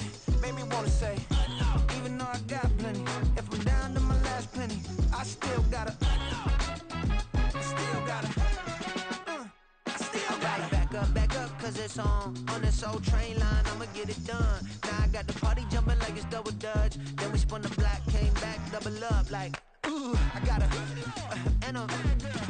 me, made me wanna say, even though I got plenty, if I'm down to my last penny, I still gotta, back up, cause it's on this old train line, I'ma get it done. Now I got the party jumping like it's double dutch. Then we spun the block, came back, double up like, ooh, I got and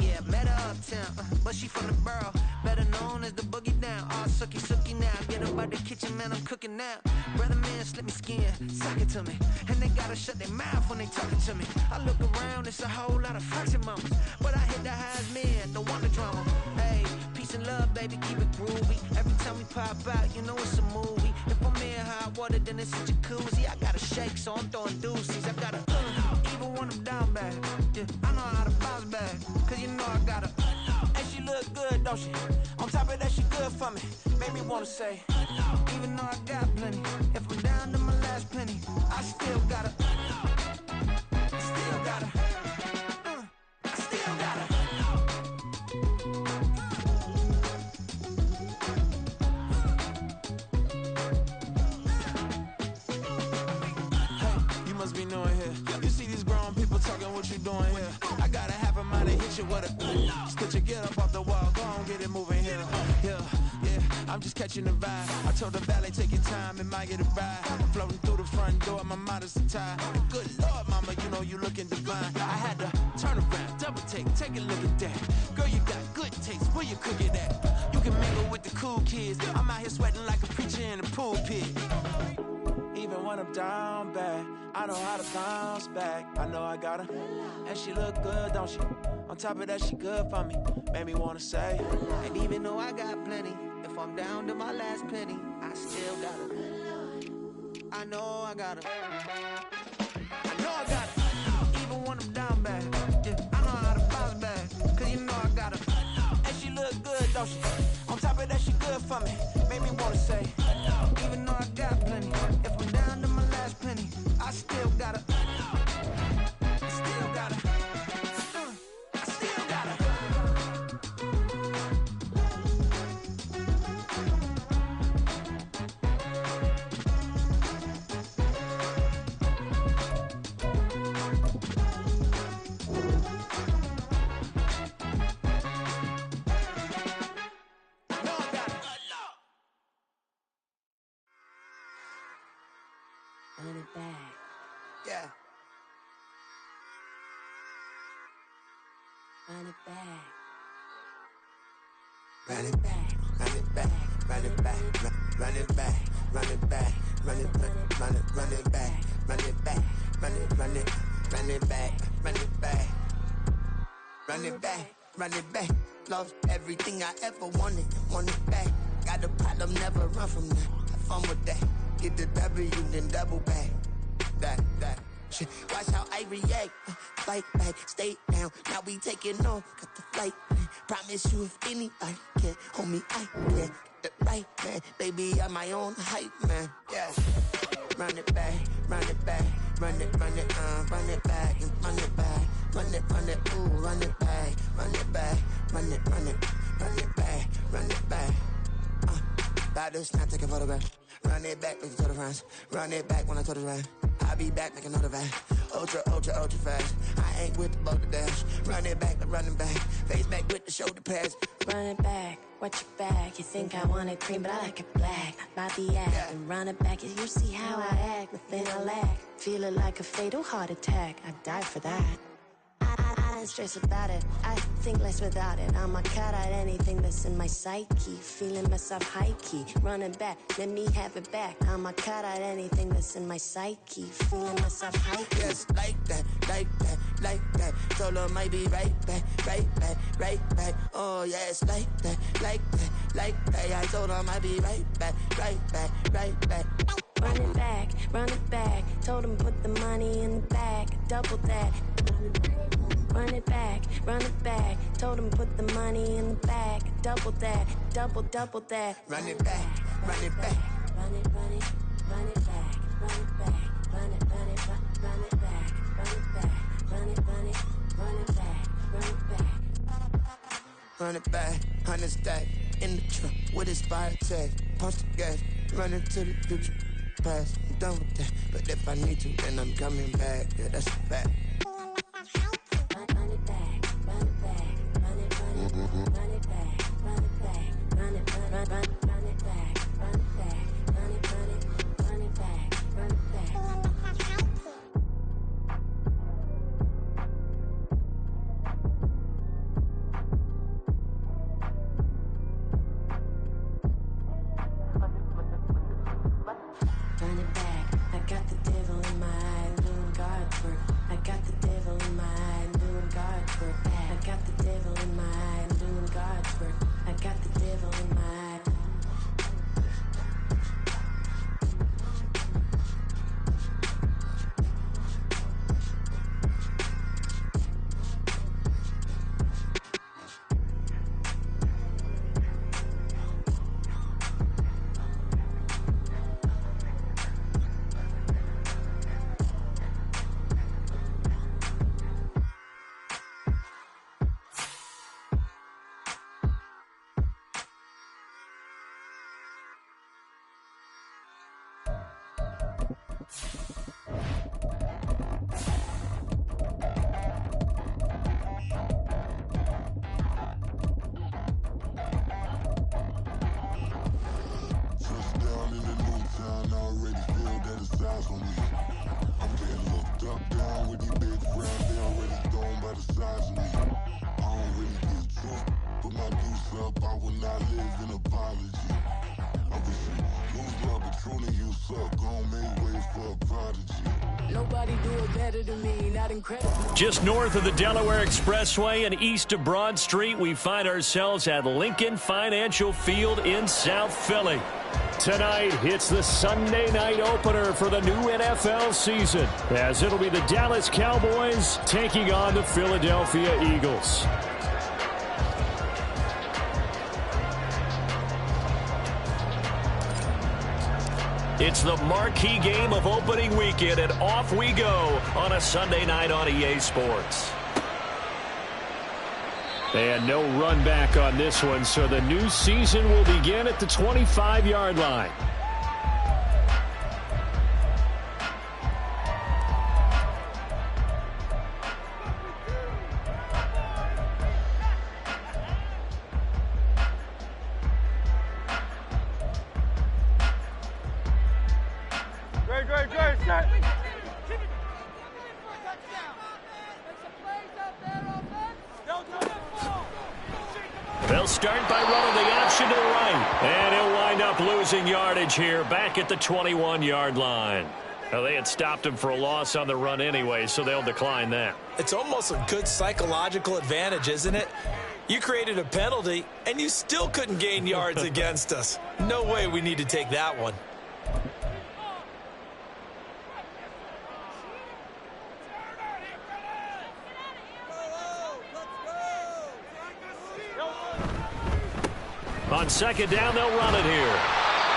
yeah, met her uptown, but she from the borough, better known as the boogie down. All sookie now, get up out the kitchen, man, I'm cooking now. Brother man, slip me skin, suck it to me, and they gotta shut their mouth when they talking to me. I look around, it's a whole lot of flexing mamas, but I hit the highest man, don't want the drama. Hey, peace and love, baby, keep it groovy. Every time we pop out, you know it's a movie. If I'm in hot water, then it's a jacuzzi. I gotta shake, so I'm throwing deuces. I gotta, even when I'm down bad, yeah, I know how to bounce back, cause you know I gotta, and she look good, don't she? On top of that, she good for me, made me wanna say, even though I got plenty, if I'm down to my last penny, I still gotta, still gotta. Must be knowing here. You see these grown people talking, what you doing here? I gotta have a mind to hit you with a stitch you, get up off the wall, go on, get it moving here. Yeah, I'm just catching the vibe. I told the valet, take your time, it might get a ride. Floating through the front door, my mind is tied. Good Lord, mama, you know you looking divine. I had to turn around, double take a look at that. Girl, you got good taste, where you cook it at? You can mingle with the cool kids. I'm out here sweating like a preacher in a pulpit. Even when I'm down bad, I know how to bounce back. I know I got her, and she look good, don't she? On top of that, she good for me, made me wanna say. And even though I got plenty, if I'm down to my last penny, I still got her. I know I got her. I know I got her. Even when I'm down bad, yeah, I know how to bounce back, cause you know I got her. And she look good, don't she? On top of that, she good for me, made me wanna say, even though I got plenty, if I'm down to my last penny, I still gotta, still gotta, still gotta. Run it back. Yeah. Run it back. Run it back, run it back, run it back, run it back, run it back, run it back, run it back, run it back, run it back, run it back, run it back, run it back. Lost everything I ever wanted, want it back. Got a problem, never run from that. Have fun with that. Get the W, then double back. That shit. Watch how I react. Fight back, stay down. Now we taking off. Got the flight. Promise you if anybody can hold me, I can. Get it right, man. Baby, I'm my own hype, man. Yeah. Run it back, run it back, run it back, and run it back, run it, ooh, run it back, run it back, run it back, run it back. About to snap, take a photograph. Run it back, make it to the friends. Run it back when I told it right. I'll be back, make another van. Ultra fast. I ain't with the boat to dash. Run it back, running back. Face back with the shoulder pads. Run it back, watch your back. You think I want it cream, but I like it black. Not the act. Yeah. And run it back, you see how I act. Nothing I lack. Feel it like a fatal heart attack. I'd die for that. I don't stress about it, I think less without it. I'ma cut out anything that's in my psyche. Feeling myself high-key, running back, let me have it back. I'ma cut out anything that's in my psyche. Feeling myself high-key. Yes, like that, like that, like that. Told her might be right back, right back, right back. Oh yes, like that, like that, like that. I told her might be right back, right back, right back. Run it back, told him put the money in the bag, double that. Run it back, told him put the money in the bag, double that, double that. Run it back, run it back. Run it back, run it back, run it back, run it back, run it back, run it back, run it back. Run it back, 100 stack in the truck with his fire tag. Punch the gas, run into the future. the past, I'm done with that. But if I need to, then I'm coming back. Yeah, that's a fact. Run it back, run it back, run it back, run it back, run it back, run it back, run it back, run it back, run it back, run it back. Run it back, I got the devil in my eye, doing God's work. I got the devil in my eye, doing God's work. I got the devil in my eye, doing God's work. I got the devil in my eye. Nobody do it better than me, not incredible. Just north of the Delaware Expressway and east of Broad Street, we find ourselves at Lincoln Financial Field in South Philly. Tonight, it's the Sunday night opener for the new NFL season, as it'll be the Dallas Cowboys taking on the Philadelphia Eagles. It's the marquee game of opening weekend, and off we go on a Sunday night on EA Sports. And no run back on this one, so the new season will begin at the 25-yard line. They'll start by running the option to the right. And he'll wind up losing yardage here back at the 21-yard line. Now, they had stopped him for a loss on the run anyway, so they'll decline that. It's almost a good psychological advantage, isn't it? You created a penalty, and you still couldn't gain yards against us. No way we need to take that one. On second down, they'll run it here.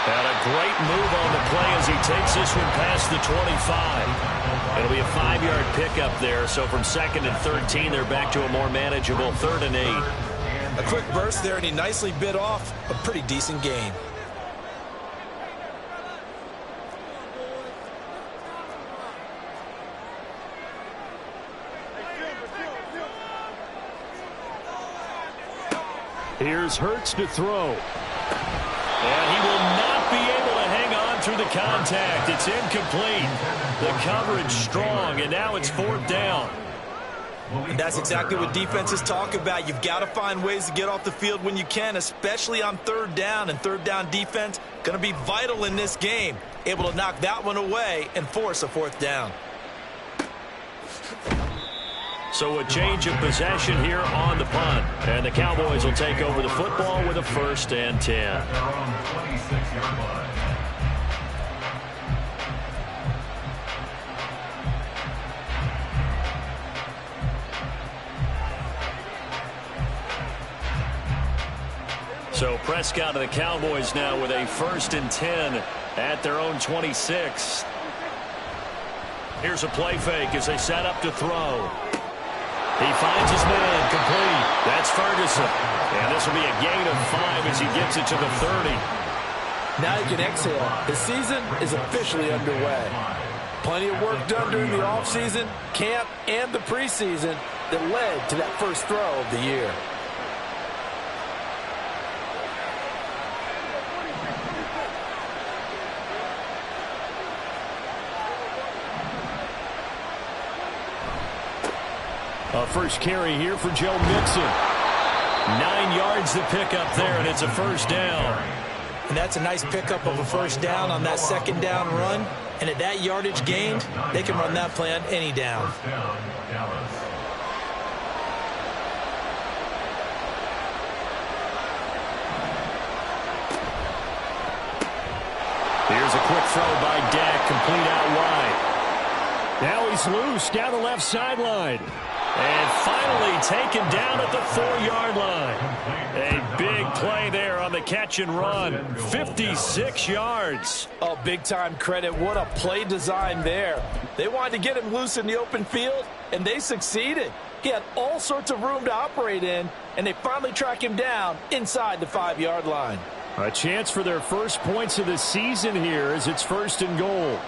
And a great move on the play as he takes this one past the 25. It'll be a 5-yard pickup there. So from 2nd and 13, they're back to a more manageable 3rd and 8. A quick burst there, and he nicely bit off a pretty decent gain. Here's Hurts to throw. And he will not be able to hang on through the contact. It's incomplete. The coverage strong, and now it's 4th down. And that's exactly what defenses talk about. You've got to find ways to get off the field when you can, especially on 3rd down. And 3rd down defense going to be vital in this game. Able to knock that one away and force a 4th down. So a change of possession here on the punt. And the Cowboys will take over the football with a 1st and 10. So Prescott and the Cowboys now with a 1st and 10 at their own 26. Here's a play fake as they set up to throw. He finds his man, complete. That's Ferguson. And this will be a gain of 5 as he gets it to the 30. Now he can exhale. His season is officially underway. Plenty of work done during the offseason, camp, and the preseason that led to that first throw of the year. A first carry here for Joe Mixon. 9 yards to pick up there, and it's a first down. And that's a nice pickup of a first down on that second down run. And at that yardage gained, they can run that play on any down. Here's a quick throw by Dak, complete out wide. Now he's loose down the left sideline. And finally taken down at the 4-yard line. A big play there on the catch and run. 56 yards. Oh, big-time credit. What a play design there. They wanted to get him loose in the open field, and they succeeded. He had all sorts of room to operate in, and they finally track him down inside the 5-yard line. A chance for their first points of the season here as it's 1st and goal.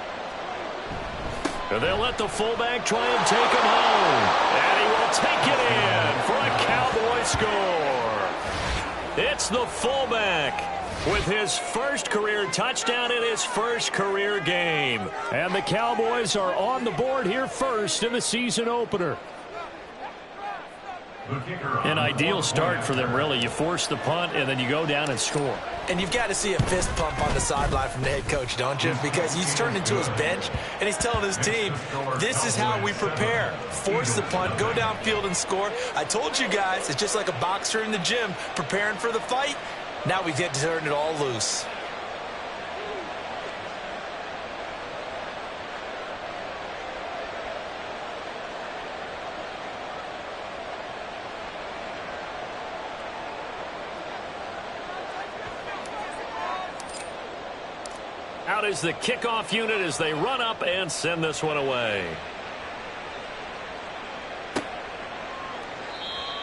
And they'll let the fullback try and take him home. And he will take it in for a Cowboy score. It's the fullback with his first career touchdown in his first career game. And the Cowboys are on the board here first in the season opener. An ideal start for them, really. You force the punt, and then you go down and score. And you've got to see a fist pump on the sideline from the head coach, don't you? Because he's turned into his bench, and he's telling his team, this is how we prepare. Force the punt, go downfield and score. I told you guys, it's just like a boxer in the gym preparing for the fight. Now we get to turn it all loose. Out is the kickoff unit as they run up and send this one away.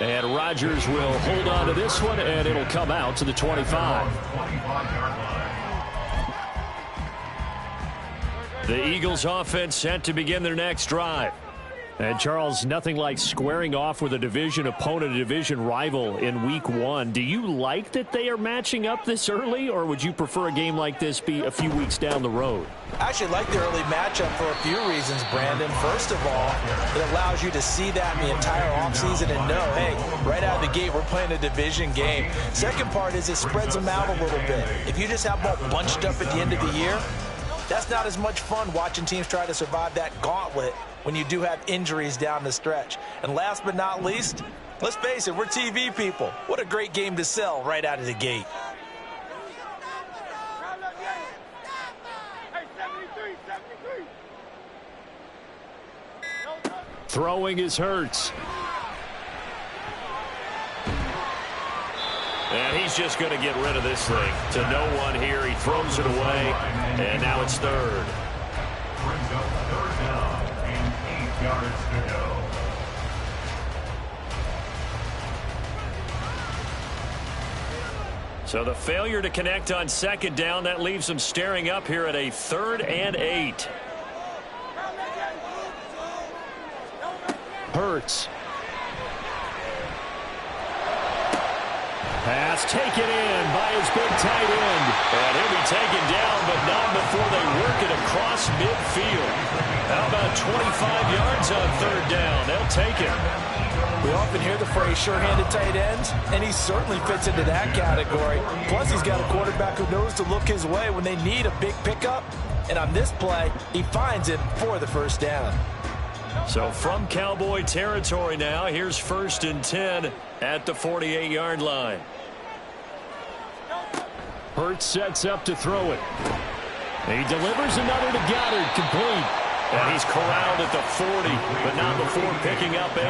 And Rodgers will hold on to this one, and it'll come out to the 25. The Eagles offense set to begin their next drive. And, Charles, nothing like squaring off with a division opponent, a division rival in Week 1. Do you like that they are matching up this early, or would you prefer a game like this be a few weeks down the road? I actually like the early matchup for a few reasons, Brandon. First of all, it allows you to see that in the entire offseason and know, hey, right out of the gate, we're playing a division game. Second part is it spreads them out a little bit. If you just have them all bunched up at the end of the year, that's not as much fun watching teams try to survive that gauntlet when you do have injuries down the stretch. And last but not least, let's face it, we're TV people. What a great game to sell right out of the gate. Throwing is Hurts. And he's just going to get rid of this thing to no one here. He throws it away, and now it's third. Brings up third down and 8 yards to go. So the failure to connect on second down, that leaves them staring up here at a 3rd and 8. Hurts. Pass taken in by his big tight end. And he'll be taken down, but not before they work it across midfield. How about 25 yards on 3rd down? They'll take it. We often hear the phrase sure-handed tight ends, and he certainly fits into that category. Plus, he's got a quarterback who knows to look his way when they need a big pickup. And on this play, he finds it for the first down. So from Cowboy territory now, here's 1st and 10 at the 48-yard line. Hurts sets up to throw it. He delivers another to Goddard, complete. And he's corralled at the 40, but not before picking up 8.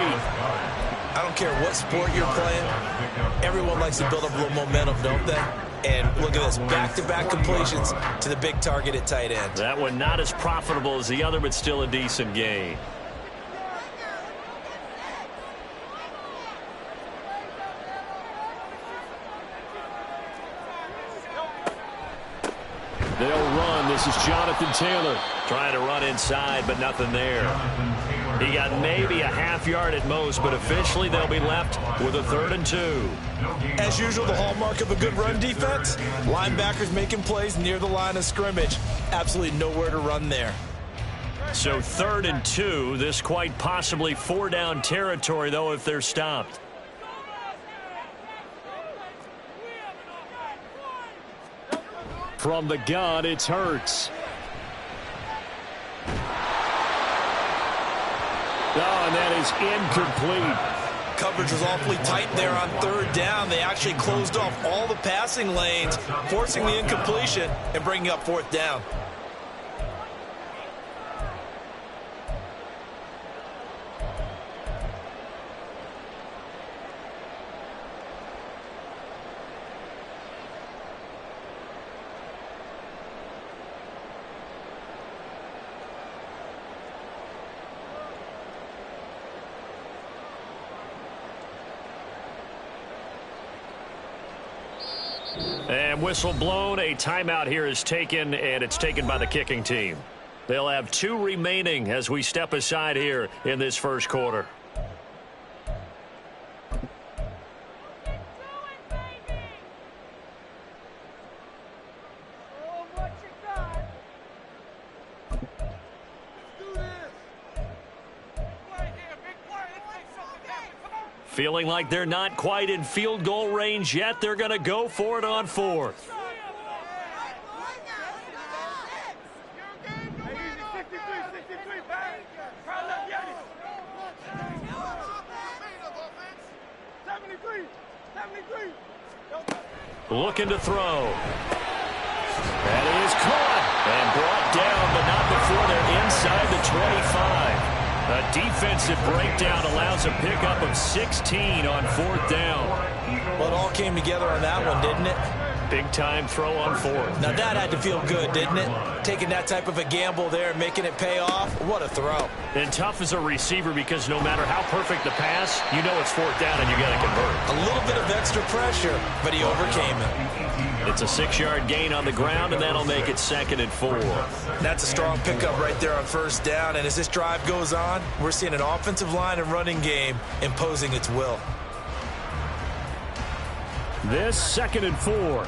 I don't care what sport you're playing. Everyone likes to build up a little momentum, don't they? And look at this, back-to-back completions to the big target at tight end. That one not as profitable as the other, but still a decent gain. They'll run. This is Jonathan Taylor. Trying to run inside, but nothing there. He got maybe a half yard at most, but officially they'll be left with a 3rd and 2. As usual, the hallmark of a good run defense, linebackers making plays near the line of scrimmage. Absolutely nowhere to run there. So 3rd and 2. This quite possibly 4-down territory, though, if they're stopped. From the gun, it's Hurts. Oh, and that is incomplete. Coverage was awfully tight there on 3rd down. They actually closed off all the passing lanes, forcing the incompletion and bringing up 4th down. And whistle blown. A timeout here is taken, and it's taken by the kicking team. They'll have 2 remaining as we step aside here in this first quarter. Feeling like they're not quite in field goal range yet. They're going to go for it on 4th. Looking to throw. That is caught and brought down, but not before they're inside the 25. A defensive breakdown allows a pickup of 16 on 4th down. Well, it all came together on that one, didn't it? Big-time throw on 4th. Now, that had to feel good, didn't it? Taking that type of a gamble there, making it pay off. What a throw. And tough as a receiver because no matter how perfect the pass, you know it's 4th down and you got to convert. A little bit of extra pressure, but he overcame it. It's a 6-yard gain on the ground, and that'll make it 2nd and 4. That's a strong pickup right there on 1st down. And as this drive goes on, we're seeing an offensive line and running game imposing its will. This 2nd and 4.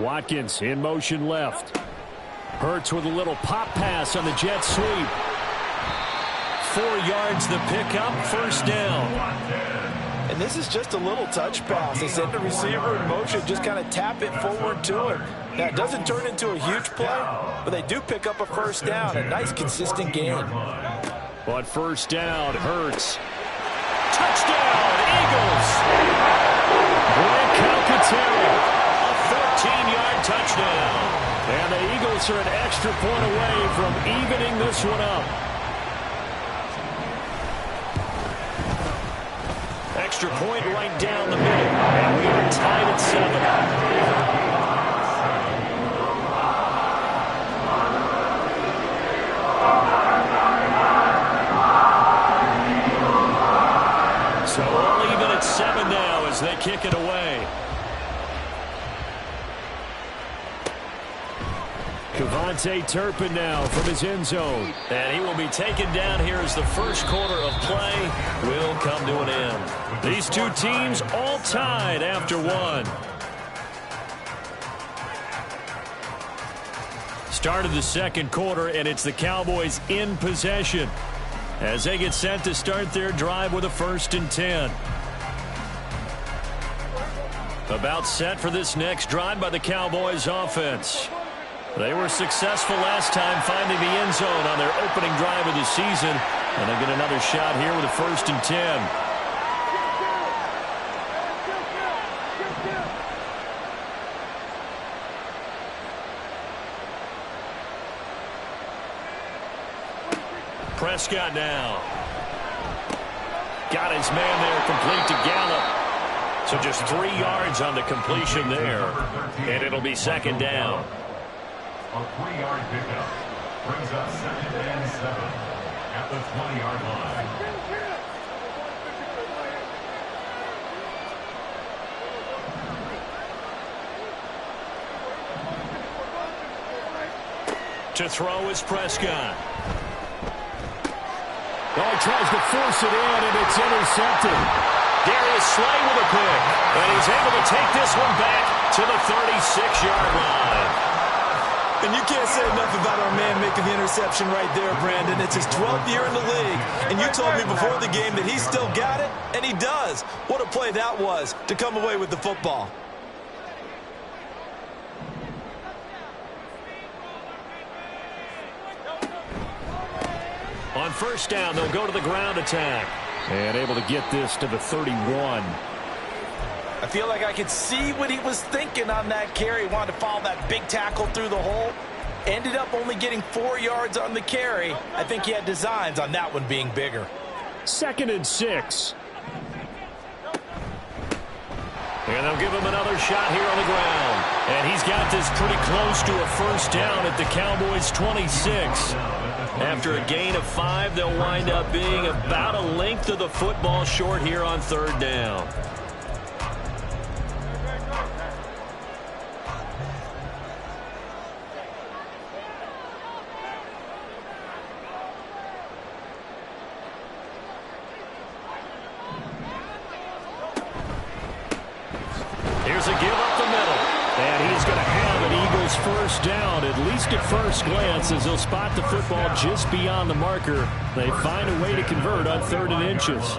Watkins in motion left. Hurts with a little pop pass on the jet sweep. 4 yards the pickup, 1st down. And this is just a little touch pass. They send the receiver in motion, just kind of tap it forward to him. Now, it doesn't turn into a huge play, but they do pick up a 1st down, a nice consistent gain. But 1st down, Hurts. Touchdown, Eagles! Grant Calcaterra, a 14-yard touchdown. And the Eagles are an extra point away from evening this one up. Extra point right down the middle, and we are tied at 7. So all even at 7 now as they kick it away. Kevontae Turpin now from his end zone. And he will be taken down here as the first quarter of play will come to an end. These two teams all tied after 1. Start of the 2nd quarter, and it's the Cowboys in possession as they get set to start their drive with a 1st and 10. About set for this next drive by the Cowboys offense. They were successful last time finding the end zone on their opening drive of the season, and they get another shot here with a 1st and 10. Prescott now. Got his man there, complete to Gallup. So just 3 yards on the completion there, and it'll be 2nd down. A 3-yard pickup brings up 2nd and 7 at the 20-yard line. To throw is Prescott. Oh, he tries to force it in, and it's intercepted. Darius Slay with a pick. And he's able to take this one back to the 36-yard line. And you can't say enough about our man making the interception right there, Brandon. It's his 12th year in the league, and you told me before the game that he still got it, and he does. What a play that was to come away with the football. On first down, they'll go to the ground attack. And able to get this to the 31. I feel like I could see what he was thinking on that carry. Wanted to follow that big tackle through the hole. Ended up only getting 4 yards on the carry. I think he had designs on that one being bigger. 2nd and 6. And they'll give him another shot here on the ground. And he's got this pretty close to a first down at the Cowboys' 26. After a gain of 5, they'll wind up being about a length of the football short here on 3rd down. Here's a give up the middle. And he's going to have an Eagles first down, at least at first glance, as he'll spot the football just beyond the marker. They find a way to convert on 3rd and inches.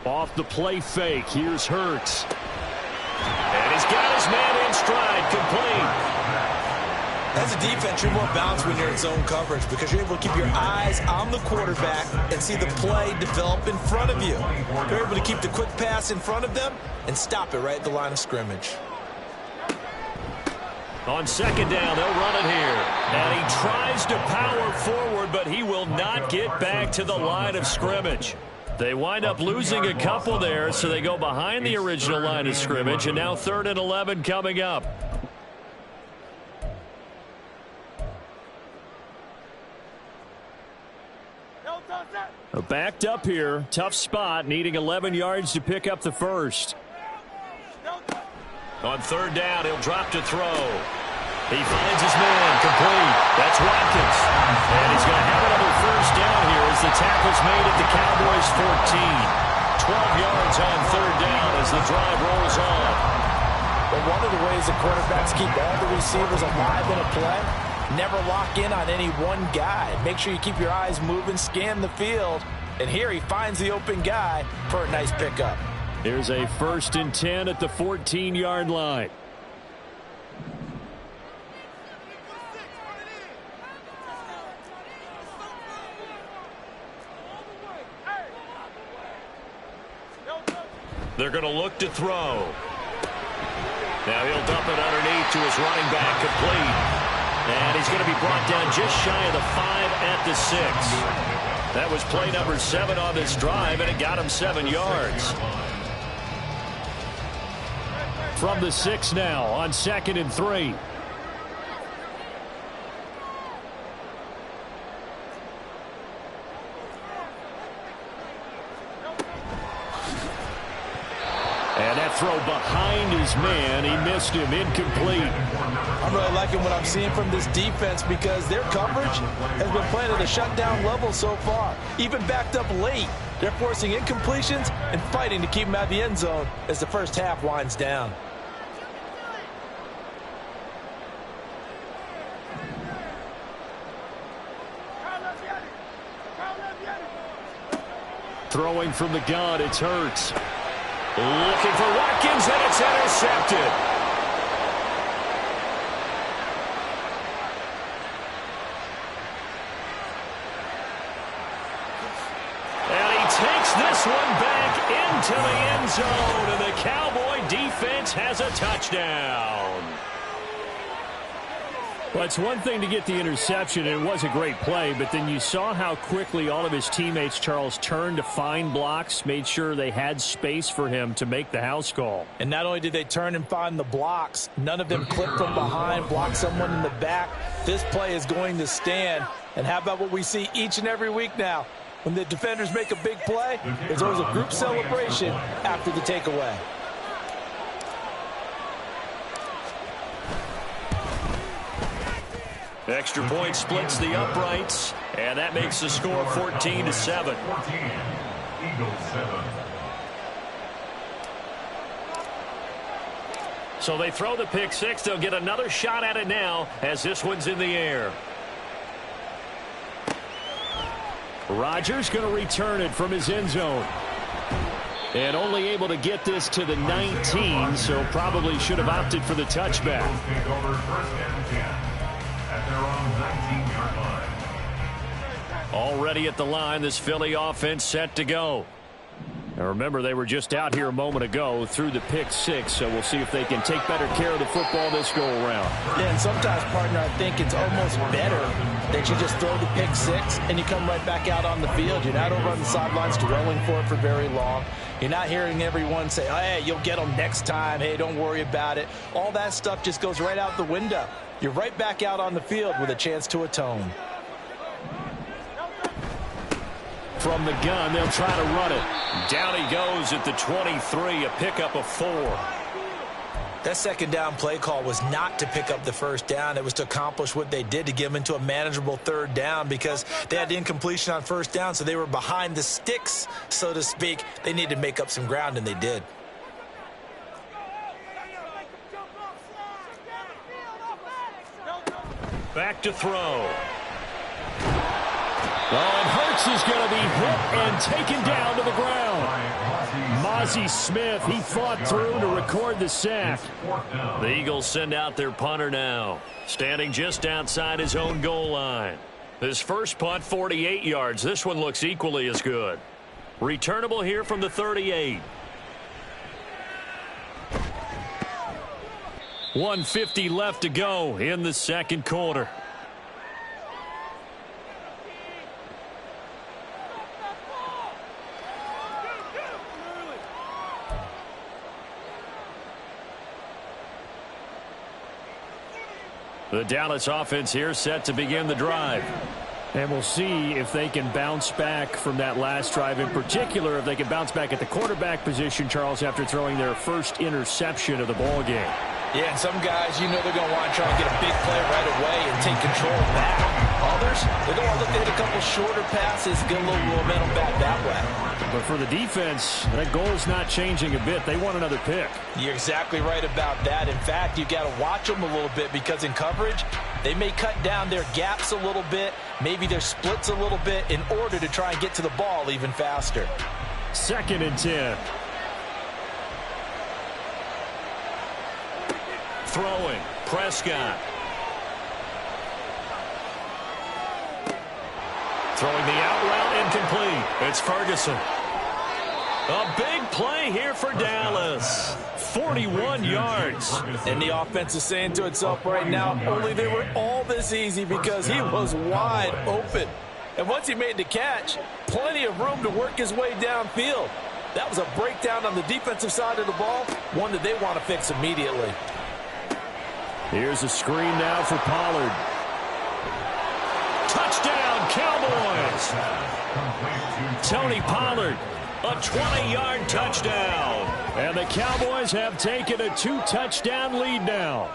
Off the play fake, here's Hurts. And he's got his man in stride, complete. As a defense, you're more balanced when you're in zone coverage because you're able to keep your eyes on the quarterback and see the play develop in front of you. You're able to keep the quick pass in front of them and stop it right at the line of scrimmage. On 2nd down, they'll run it here. And he tries to power forward, but he will not get back to the line of scrimmage. They wind up losing a couple there, so they go behind the original line of scrimmage, and now 3rd and 11 coming up. Backed up here, tough spot, needing 11 yards to pick up the first. On 3rd down, he'll drop to throw. He finds his man, complete. That's Watkins. And he's going to have another first down here as the tackle's made at the Cowboys' 14. 12 yards on 3rd down as the drive rolls on. But one of the ways the quarterbacks keep all the receivers alive in a play, never lock in on any one guy. Make sure you keep your eyes moving, scan the field. And here he finds the open guy for a nice pickup. Here's a 1st and 10 at the 14-yard line. They're going to look to throw. Now he'll dump it underneath to his running back, complete. And he's going to be brought down just shy of the 5 at the 6. That was play number 7 on this drive, and it got him 7 yards. From the 6 now on 2nd and 3. And that throw behind his man, he missed him, incomplete. I'm really liking what I'm seeing from this defense because their coverage has been playing at a shutdown level so far. Even backed up late, they're forcing incompletions and fighting to keep them out of the end zone as the first half winds down. Throwing from the gun, it's Hurts. Looking for Watkins, and it's intercepted. And he takes this one back into the end zone, and the Cowboy defense has a touchdown. Well, it's one thing to get the interception, and it was a great play, but then you saw how quickly all of his teammates, Charles, turned to find blocks, made sure they had space for him to make the house call. And not only did they turn and find the blocks, none of them clipped from behind, blocked someone in the back. This play is going to stand. And how about what we see each and every week now? When the defenders make a big play, there's always a group celebration after the takeaway. Extra point splits the uprights, and that makes the score 14-7. 14, Eagles 7. So they throw the pick six. They'll get another shot at it now as this one's in the air. Rodgers going to return it from his end zone. And only able to get this to the 19, so probably should have opted for the touchback. Take over first and 10 at their own 19-yard line. Already at the line, this Philly offense set to go. Now remember, they were just out here a moment ago through the pick six, so we'll see if they can take better care of the football this go-around. Yeah, and sometimes, partner, I think it's almost better that you just throw the pick six and you come right back out on the field. You're not over on the sidelines dwelling for it for very long. You're not hearing everyone say, oh, hey, you'll get them next time. Hey, don't worry about it. All that stuff just goes right out the window. You're right back out on the field with a chance to atone. From the gun, they'll try to run it. Down he goes at the 23, a pickup of 4. That second down play call was not to pick up the first down. It was to accomplish what they did, to get them into a manageable third down, because they had incompletion on first down, so they were behind the sticks, so to speak. They needed to make up some ground, and they did. Back to throw. Oh, and Hurts is going to be hit and taken down to the ground. Mozzie Smith, he fought through to record the sack. The Eagles send out their punter now, standing just outside his own goal line. His first punt, 48 yards. This one looks equally as good. Returnable here from the 38. 1:50 left to go in the second quarter. The Dallas offense here set to begin the drive. And we'll see if they can bounce back from that last drive. In particular, if they can bounce back at the quarterback position, Charles, after throwing their first interception of the ball game. Yeah, and some guys, you know they're going to want to try and get a big play right away and take control back. Others, they're going to look at a couple shorter passes, get a little momentum back that way. But for the defense, that goal's not changing a bit. They want another pick. You're exactly right about that. In fact, you got to watch them a little bit, because in coverage, they may cut down their gaps a little bit, maybe their splits a little bit, in order to try and get to the ball even faster. 2nd and 10. Throwing, Prescott. Throwing the out route, incomplete. It's Ferguson. A big play here for Dallas. 41 yards. And the offense is saying to itself right now, only they were all this easy because he was wide open. And once he made the catch, plenty of room to work his way downfield. That was a breakdown on the defensive side of the ball, one that they want to fix immediately. Here's a screen now for Pollard. Touchdown, Cowboys! Tony Pollard, a 20-yard touchdown. And the Cowboys have taken a 2-touchdown lead now.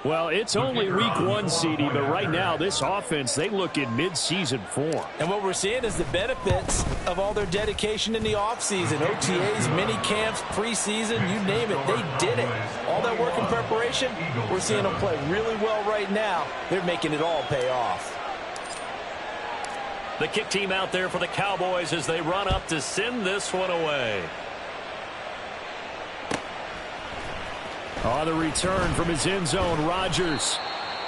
Well, it's only week 1, CD, but right now this offense, they look in mid-season form. And what we're seeing is the benefits of all their dedication in the offseason. OTAs, mini camps, preseason, you name it, they did it. All that work in preparation, we're seeing them play really well right now. They're making it all pay off. The kick team out there for the Cowboys as they run up to send this one away. On the return from his end zone, Rodgers.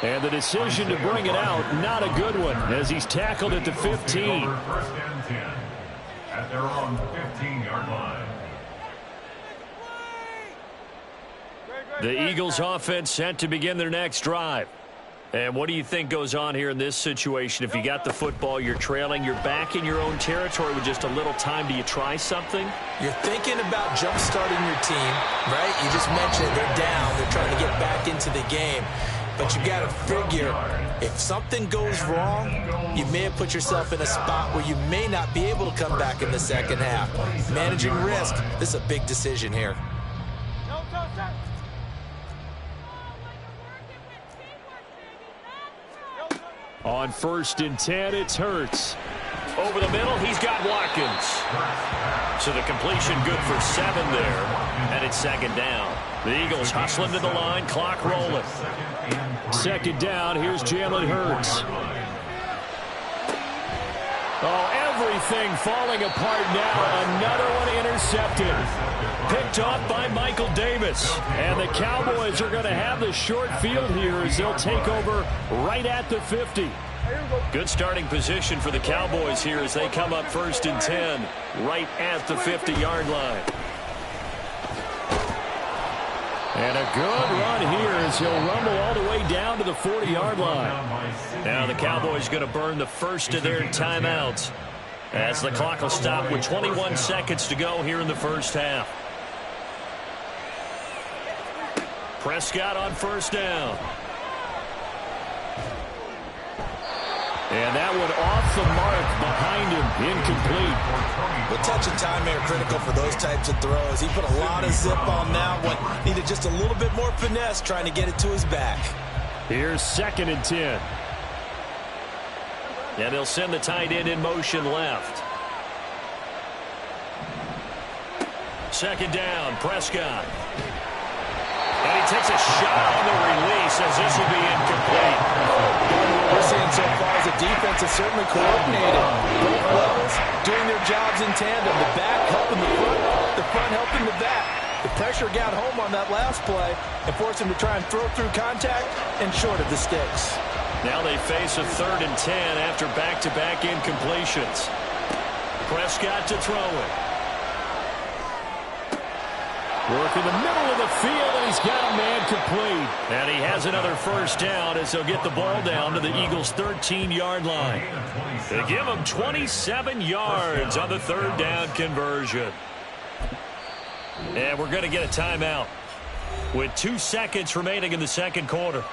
And the decision to bring it out, not a good one, as he's tackled at the 15. 1st and 10 at their own 15-yard line. The Eagles offense set to begin their next drive. And what do you think goes on here in this situation? If you got the football, you're trailing, you're back in your own territory with just a little time. Do you try something? You're thinking about jump-starting your team, right? You just mentioned it. They're down. They're trying to get back into the game. But you got to figure, if something goes wrong, you may have put yourself in a spot where you may not be able to come back in the second half. Managing risk, this is a big decision here. On 1st and 10, it's Hurts. Over the middle, he's got Watkins. So the completion good for 7 there, and it's 2nd down. The Eagles hustling to the line, clock rolling. 2nd down, here's Jalen Hurts. Oh, everything falling apart now. Another one intercepted. Picked off by Michael Davis. And the Cowboys are going to have the short field here as they'll take over right at the 50. Good starting position for the Cowboys here as they come up 1st and 10 right at the 50-yard line. And a good run here as he'll rumble all the way down to the 40-yard line. Now the Cowboys going to burn the first of their timeouts as the clock will stop with 21 seconds to go here in the first half. Prescott on 1st down. And that one off the mark behind him, incomplete. A touch of time here critical for those types of throws. He put a lot of zip on that one. Needed just a little bit more finesse trying to get it to his back. Here's 2nd and 10. And they'll send the tight end in motion left. 2nd down, Prescott. And he takes a shot on the release as this will be incomplete. What we're seeing so far is the defense is certainly coordinated. Both levels doing their jobs in tandem. The back helping the front helping the back. The pressure got home on that last play and forced him to try and throw through contact and short of the sticks. Now they face a 3rd and 10 after back-to-back incompletions. Prescott to throw it. Work in the middle of the field, and he's got a man complete. And he has another 1st down as they'll get the ball down to the Eagles' 13-yard line. They give him 27 yards on the 3rd down conversion. And we're going to get a timeout with 2 seconds remaining in the 2nd quarter.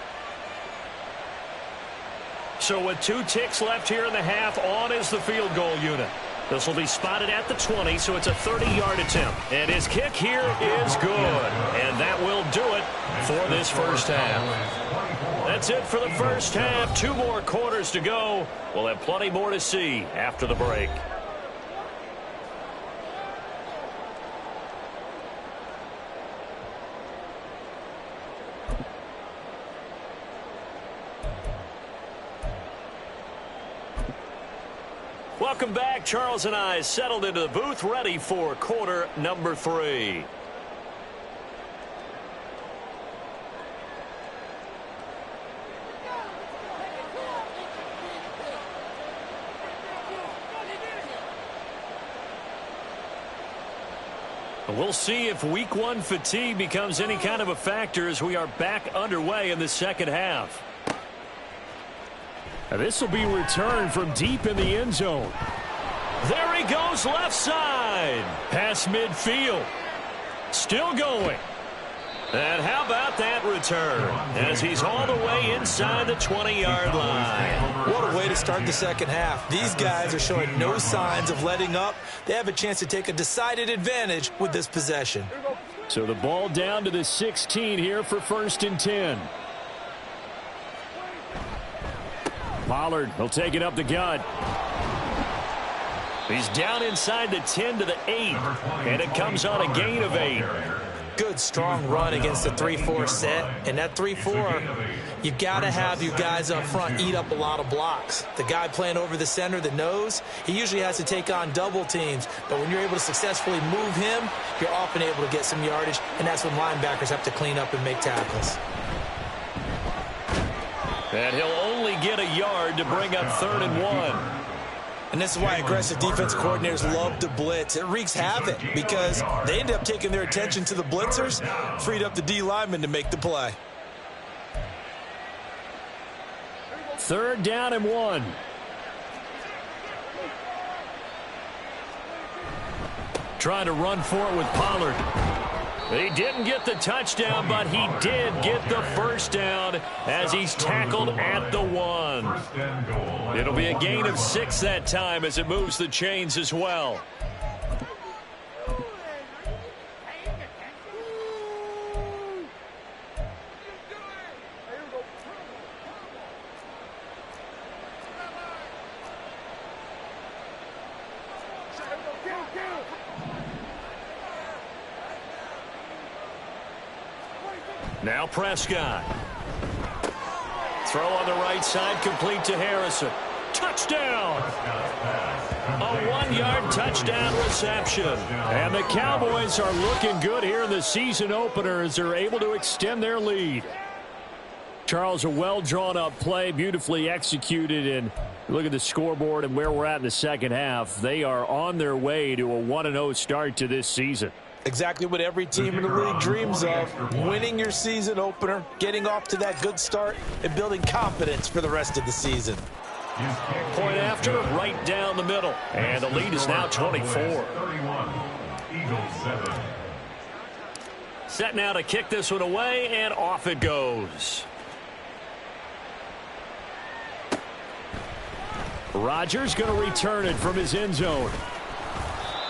So with 2 ticks left here in the half, on is the field goal unit. This will be spotted at the 20, so it's a 30-yard attempt. And his kick here is good. And that will do it for this first half. That's it for the first half. 2 more quarters to go. We'll have plenty more to see after the break. Welcome back. Charles and I settled into the booth, ready for quarter number 3. We'll see if week 1 fatigue becomes any kind of a factor as we are back underway in the second half. This will be returned from deep in the end zone. There he goes left side. Past midfield. Still going. And how about that return as he's all the way inside the 20-yard line. What a way to start the second half. These guys are showing no signs of letting up. They have a chance to take a decided advantage with this possession. So the ball down to the 16 here for 1st and 10. Pollard will take it up the gut. He's down inside the 10 to the 8, and it comes on a gain of 8. Good, strong run against the 3-4 set. And that 3-4, you've got to have your guys up front eat up a lot of blocks. The guy playing over the center, the nose, he usually has to take on double teams. But when you're able to successfully move him, you're often able to get some yardage, and that's when linebackers have to clean up and make tackles. And he'll only get a yard to bring up 3rd and 1. And this is why aggressive defense coordinators love to blitz. It wreaks havoc because they end up taking their attention to the blitzers, freed up the D lineman to make the play. 3rd down and 1. Trying to run for it with Pollard. He didn't get the touchdown, but he did get the 1st down as he's tackled at the 1. It'll be a gain of 6 that time as it moves the chains as well. Now Prescott. Throw on the right side, complete to Harrison. Touchdown! A 1-yard touchdown reception. And the Cowboys are looking good here in the season opener as they're able to extend their lead. Charles, a well-drawn-up play, beautifully executed, and look at the scoreboard and where we're at in the second half. They are on their way to a 1-0 start to this season. Exactly what every team in the league dreams of, winning your season opener, getting off to that good start, and building confidence for the rest of the season. Point after, right down the middle, and the lead is now 24. Set now to kick this one away, and off it goes. Rodgers going to return it from his end zone.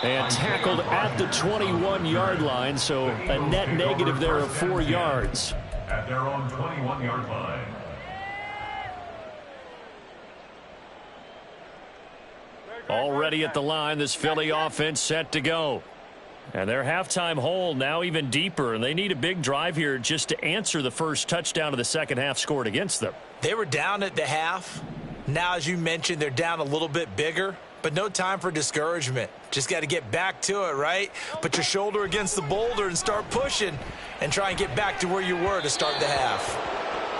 And tackled at the 21-yard line, so a net negative there of 4 yards. At their own 21-yard line. Already at the line, this Philly offense set to go. And their halftime hole now even deeper, and they need a big drive here just to answer the first touchdown of the second half scored against them. They were down at the half. Now, as you mentioned, they're down a little bit bigger, but no time for discouragement. Just got to get back to it, right? Put your shoulder against the boulder and start pushing and try and get back to where you were to start the half.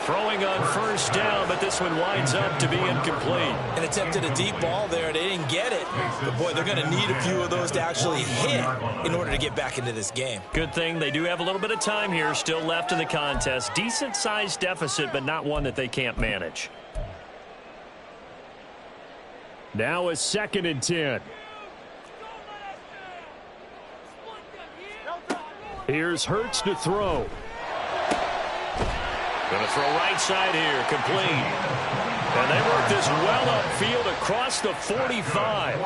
Throwing on first down, but this one winds up to be incomplete. And attempted a deep ball there. They didn't get it. But, boy, they're going to need a few of those to actually hit in order to get back into this game. Good thing they do have a little bit of time here still left in the contest. Decent-sized deficit, but not one that they can't manage. Now a 2nd and 10. Here's Hurts to throw. Going to throw right side here, complete. And they work this well upfield across the 45.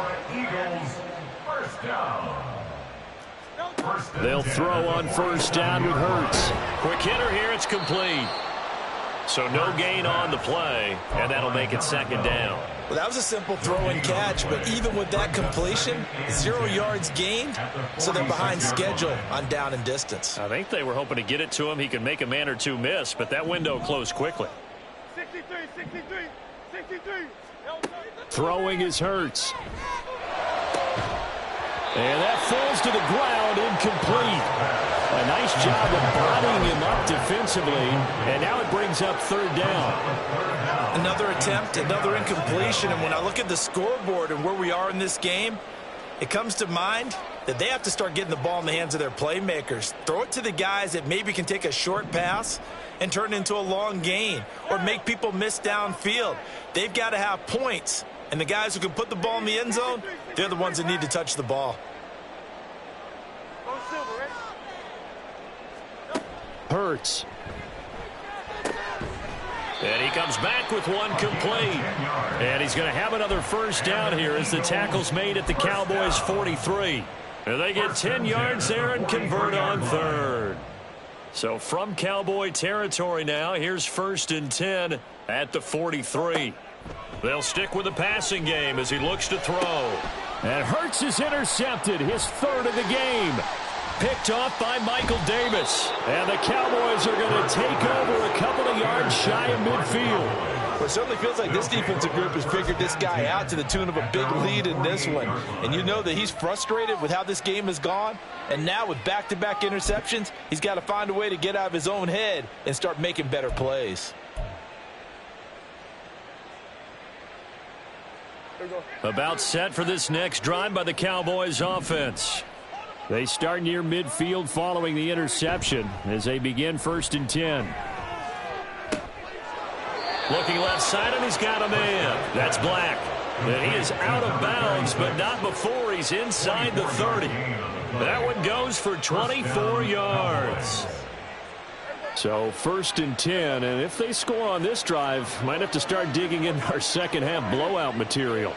They'll throw on first down with Hurts. Quick hitter here, it's complete. So no gain on the play, and that'll make it 2nd down. Well, that was a simple throw and catch, but even with that completion, 0 yards gained, so they're behind schedule on down and distance. I think they were hoping to get it to him. He could make a man or two miss, but that window closed quickly. 63. Throwing is Hurts. And that falls to the ground, incomplete. A nice job of bodying him up defensively, and now it brings up 3rd down. Another attempt, another incompletion, and when I look at the scoreboard and where we are in this game, it comes to mind that they have to start getting the ball in the hands of their playmakers. Throw it to the guys that maybe can take a short pass and turn it into a long gain or make people miss downfield. They've got to have points, and the guys who can put the ball in the end zone, they're the ones that need to touch the ball. Hurts. And he comes back with one complete. And he's going to have another first down here as the tackle's made at the Cowboys' 43. And they get 10 yards there and convert on 3rd. So from Cowboy territory now, here's 1st and 10 at the 43. They'll stick with the passing game as he looks to throw. And Hurts is intercepted, his 3rd of the game. Picked off by Michael Davis. And the Cowboys are going to take over a couple of yards shy of midfield. Well, it certainly feels like this defensive group has figured this guy out to the tune of a big lead in this one. And you know that he's frustrated with how this game has gone. And now with back-to-back interceptions, he's got to find a way to get out of his own head and start making better plays. About set for this next drive by the Cowboys offense. They start near midfield following the interception as they begin 1st and 10. Looking left side, and he's got a man. That's Black. And he is out of bounds, but not before he's inside the 30. That one goes for 24 yards. So 1st and 10, and if they score on this drive, might have to start digging in our second half blowout material.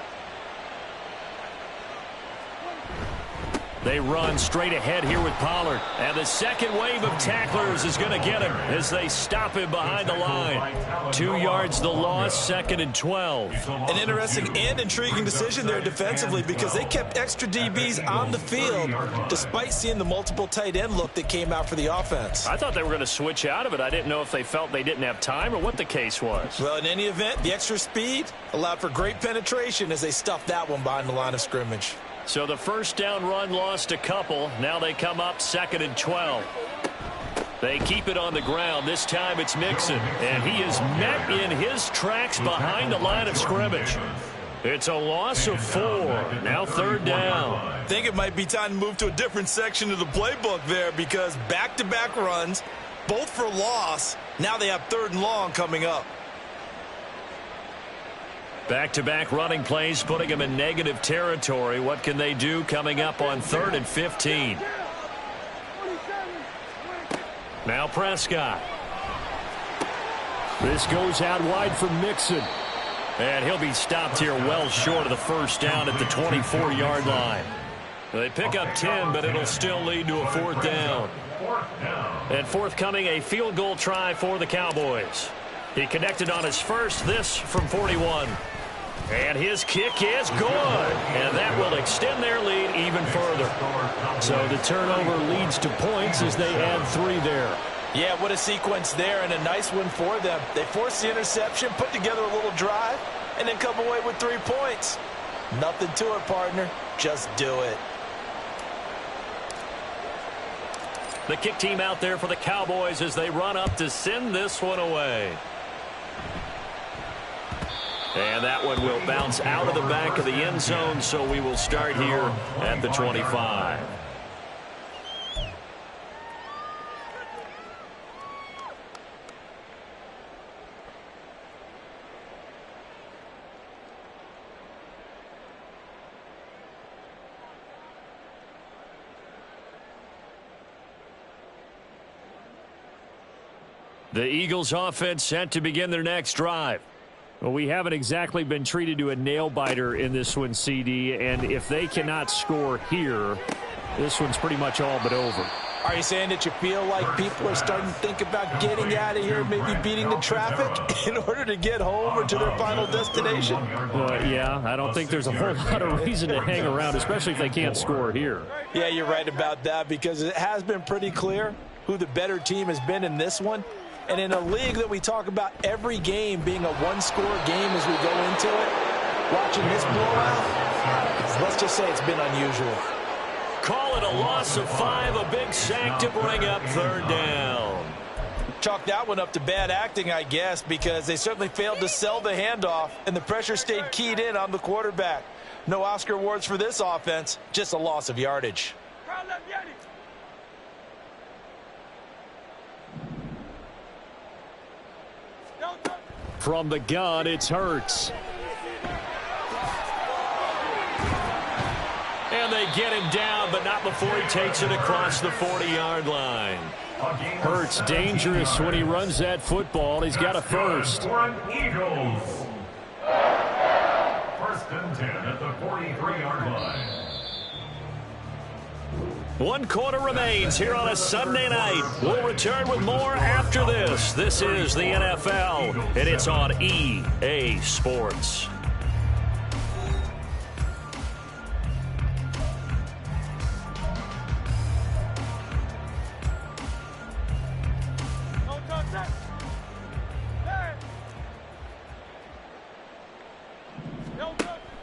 They run straight ahead here with Pollard. And the second wave of tacklers is going to get him as they stop him behind the line. 2 yards the loss, 2nd and 12. An interesting and intriguing decision there defensively because they kept extra DBs on the field despite seeing the multiple tight end look that came out for the offense. I thought they were going to switch out of it. I didn't know if they felt they didn't have time or what the case was. Well, in any event, the extra speed allowed for great penetration as they stuffed that one behind the line of scrimmage. So the first down run lost a couple. Now they come up 2nd and 12. They keep it on the ground. This time it's Mixon. And he is met in his tracks behind the line of scrimmage. It's a loss of 4. Now 3rd down. I think it might be time to move to a different section of the playbook there because back-to-back runs, both for loss. Now they have 3rd and long coming up. Back-to-back running plays, putting them in negative territory. What can they do coming up on 3rd and 15? Now Prescott. This goes out wide for Mixon. And he'll be stopped here well short of the first down at the 24-yard line. They pick up 10, but it'll still lead to a 4th down. And forthcoming, a field goal try for the Cowboys. He connected on his first, this from 41. And his kick is good. And that will extend their lead even further. So the turnover leads to points as they add 3 there. Yeah, what a sequence there and a nice one for them. They forced the interception, put together a little drive, and then come away with 3 points. Nothing to it, partner. Just do it. The kick team out there for the Cowboys as they run up to send this one away. And that one will bounce out of the back of the end zone, so we will start here at the 25. The Eagles offense set to begin their next drive. Well, we haven't exactly been treated to a nail-biter in this one, CD, and if they cannot score here, this one's pretty much all but over. Are you saying that you feel like people are starting to think about getting out of here, maybe beating the traffic in order to get home or to their final destination? Yeah, I don't think there's a whole lot of reason to hang around, especially if they can't score here. Yeah, you're right about that because it has been pretty clear who the better team has been in this one. And in a league that we talk about every game being a one-score game as we go into it, watching this blowout, let's just say it's been unusual. Call it a loss of 5, a big sack to bring up 3rd down. Chalk that one up to bad acting, I guess, because they certainly failed to sell the handoff, and the pressure stayed keyed in on the quarterback. No Oscar awards for this offense, just a loss of yardage. From the gun, it's Hurts. And they get him down, but not before he takes it across the 40-yard line. Hurts dangerous when he runs that football. He's got a first. Eagles. 1st and 10 at the 43-yard line. 1 quarter remains here on a Sunday night. We'll return with more after this. This is the NFL, and it's on EA Sports.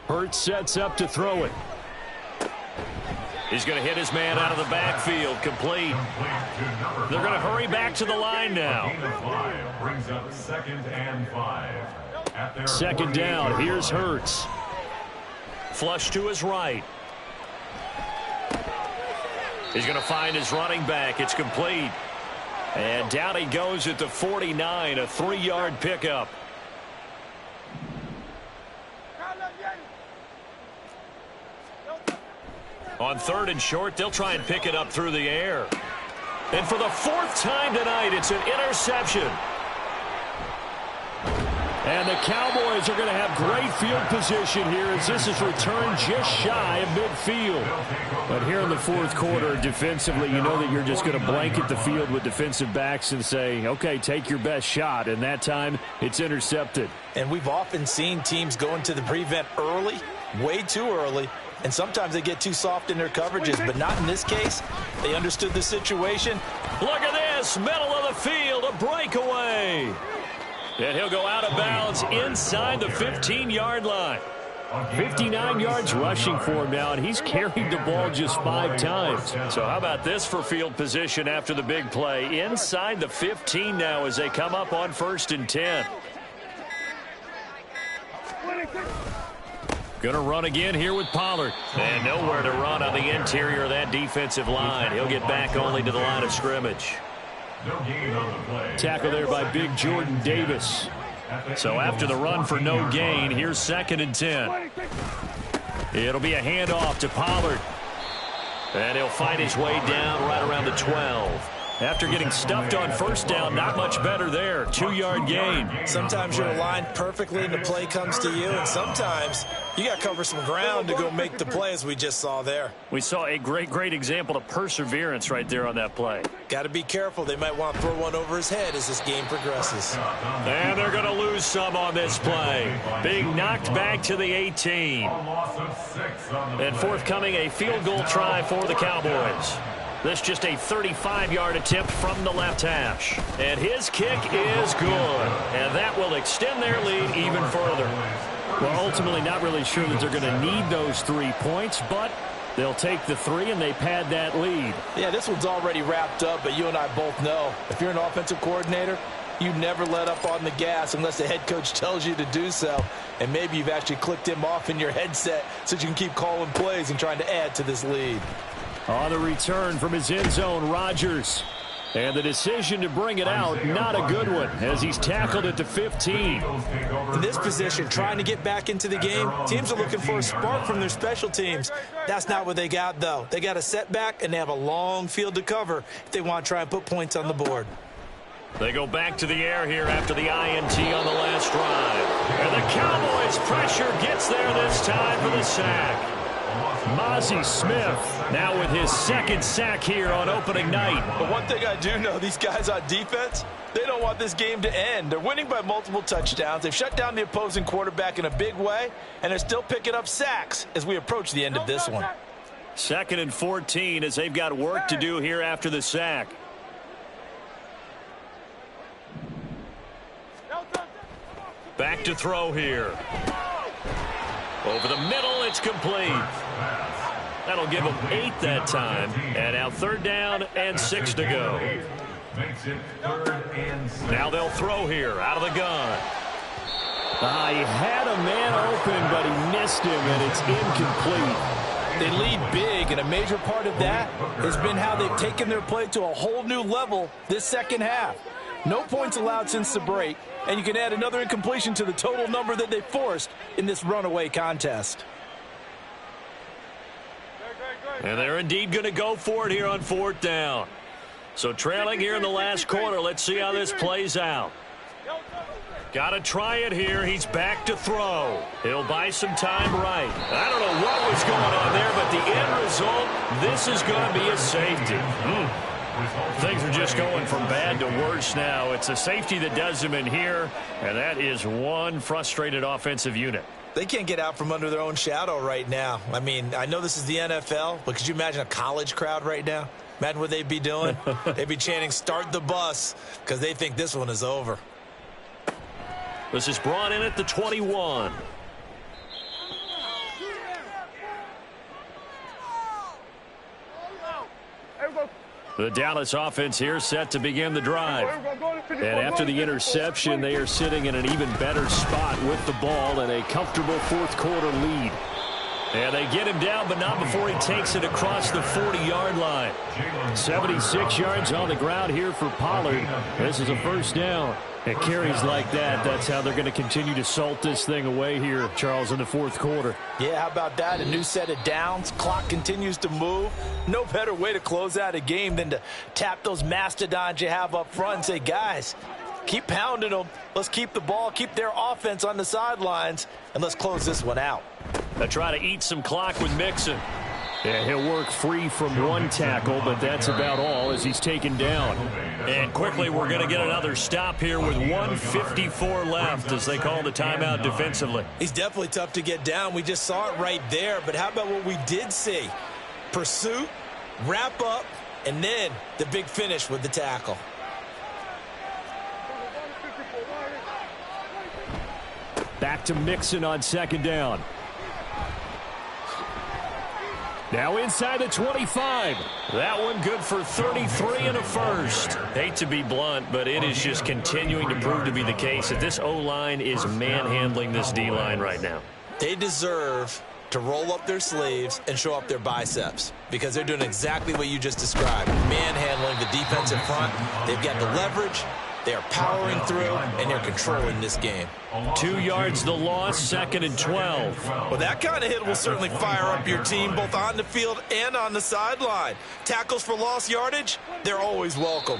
Hurts sets up to throw it. He's going to hit his man out of the backfield. Complete. They're going to hurry back to the line now. Brings up 2nd and 5. 2nd down. Here's Hurts. Flush to his right. He's going to find his running back. It's complete. And down he goes at the 49, a 3-yard pickup. On 3rd and short, they'll try and pick it up through the air. And for the 4th time tonight, it's an interception. And the Cowboys are going to have great field position here as this is returned just shy of midfield. But here in the fourth quarter, defensively, you know that you're just going to blanket the field with defensive backs and say, okay, take your best shot. And that time, it's intercepted. And we've often seen teams go into the prevent early, way too early, and sometimes they get too soft in their coverages, but not in this case. They understood the situation. Look at this, middle of the field, a breakaway. And he'll go out of bounds inside the 15-yard line. 59 yards rushing for him now, and he's carried the ball just 5 times. So how about this for field position after the big play? Inside the 15 now as they come up on 1st and 10. Going to run again here with Pollard. And nowhere to run on the interior of that defensive line. He'll get back only to the line of scrimmage. No gain on the play. Tackle there by big Jordan Davis. So after the run for no gain, here's 2nd and 10. It'll be a handoff to Pollard. And he'll fight his way down right around the 12. After getting stuffed on 1st down, not much better there. 2-yard gain. Sometimes you're aligned perfectly and the play comes to you, and sometimes you got to cover some ground to go make the play, as we just saw there. We saw a great example of perseverance right there on that play. Got to be careful. They might want to throw one over his head as this game progresses. And they're going to lose some on this play. Being knocked back to the 18. And forthcoming a field goal try for the Cowboys. This just a 35-yard attempt from the left hash. And his kick is good. And that will extend their lead even further. Well, ultimately not really sure that they're going to need those 3 points, but they'll take the 3 and they pad that lead. Yeah, this one's already wrapped up, but you and I both know if you're an offensive coordinator, you never let up on the gas unless the head coach tells you to do so. And maybe you've actually clicked him off in your headset so you can keep calling plays and trying to add to this lead. On the return from his end zone, Rodgers. And the decision to bring it out, not a good one, as he's tackled at the 15. In this position, trying to get back into the game, teams are looking for a spark from their special teams. That's not what they got, though. They got a setback, and they have a long field to cover if they want to try and put points on the board. They go back to the air here after the INT on the last drive. And the Cowboys' pressure gets there this time for the sack. Mozzie Smith now with his 2nd sack here on opening night. But one thing I do know, these guys on defense, they don't want this game to end. They're winning by multiple touchdowns. They've shut down the opposing quarterback in a big way, and they're still picking up sacks as we approach the end of this one. 2nd and 14 as they've got work to do here after the sack. Back to throw here. Over the middle, it's complete. That'll give them 8 that time. And now 3rd down and 6 to go. Now they'll throw here out of the gun. He had a man open, but he missed him, and it's incomplete. They lead big, and a major part of that has been how they've taken their play to a whole new level this second half. No points allowed since the break, and you can add another incompletion to the total number that they forced in this runaway contest. And they're indeed going to go for it here on 4th down. So trailing here in the last quarter, let's see how this plays out. Got to try it here. He's back to throw. He'll buy some time right. I don't know what was going on there, but the end result, this is going to be a safety. Things are just going from bad to worse now. It's a safety that does them in here, and that is one frustrated offensive unit. They can't get out from under their own shadow right now. I mean, I know this is the NFL, but could you imagine a college crowd right now? Imagine what they'd be doing. They'd be chanting, "Start the bus," because they think this one is over. This is brought in at the 21. The Dallas offense here set to begin the drive. And after the interception, they are sitting in an even better spot with the ball and a comfortable 4th quarter lead. And they get him down, but not before he takes it across the 40-yard line. 76 yards on the ground here for Pollard. This is a 1st down. It carries like that. That's how they're going to continue to salt this thing away here, Charles, in the 4th quarter. Yeah, how about that? A new set of downs. Clock continues to move. No better way to close out a game than to tap those mastodons you have up front and say, guys, Keep pounding them. Let's keep the ball, keep their offense on the sidelines, and let's close this one out. They try to eat some clock with Mixon. Yeah, he'll work free from one tackle, but that's about all as he's taken down. And quickly, we're going to get another stop here with 1:54 left as they call the timeout defensively. He's definitely tough to get down. We just saw it right there, but how about what we did see? Pursuit, wrap up, and then the big finish with the tackle. Back to Mixon on second down. Now inside the 25. That one good for 33 and a first. Hate to be blunt, but it is just continuing to prove to be the case that this O-line is manhandling this D-line right now. They deserve to roll up their sleeves and show up their biceps because they're doing exactly what you just described. Manhandling the defensive front. They've got the leverage. They are powering through, and they're controlling this game. 2 yards the loss, 2nd and 12. Well, that kind of hit will certainly fire up your team both on the field and on the sideline. Tackles for lost yardage, they're always welcome.